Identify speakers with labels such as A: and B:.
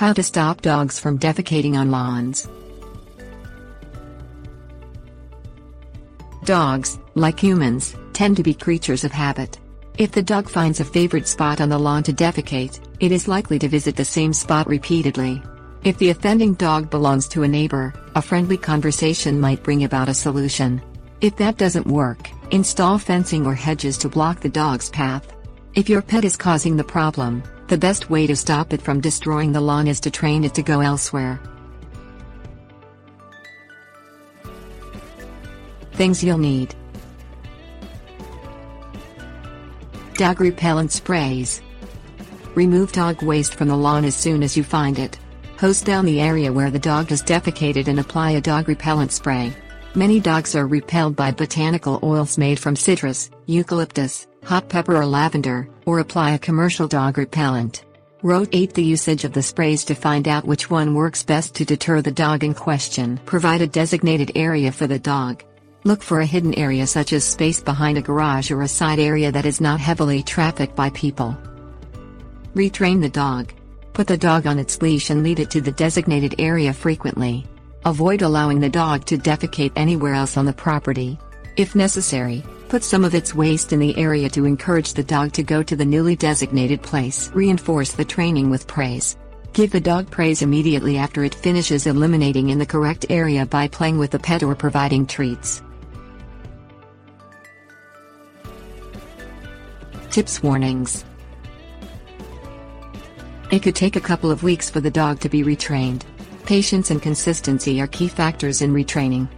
A: How to stop dogs from defecating on lawns. Dogs, like humans, tend to be creatures of habit. If the dog finds a favorite spot on the lawn to defecate, it is likely to visit the same spot repeatedly. If the offending dog belongs to a neighbor, a friendly conversation might bring about a solution. If that doesn't work, install fencing or hedges to block the dog's path. If your pet is causing the problem, the best way to stop it from destroying the lawn is to train it to go elsewhere. Things you'll need: dog repellent sprays. Remove dog waste from the lawn as soon as you find it. Hose down the area where the dog has defecated and apply a dog repellent spray. Many dogs are repelled by botanical oils made from citrus, eucalyptus, hot pepper or lavender, or apply a commercial dog repellent. Rotate the usage of the sprays to find out which one works best to deter the dog in question. Provide a designated area for the dog. Look for a hidden area such as space behind a garage or a side area that is not heavily trafficked by people. Retrain the dog. Put the dog on its leash and lead it to the designated area frequently. Avoid allowing the dog to defecate anywhere else on the property. If necessary, put some of its waste in the area to encourage the dog to go to the newly designated place. Reinforce the training with praise. Give the dog praise immediately after it finishes eliminating in the correct area by playing with the pet or providing treats. Tips: warnings. It could take a couple of weeks for the dog to be retrained. Patience and consistency are key factors in retraining.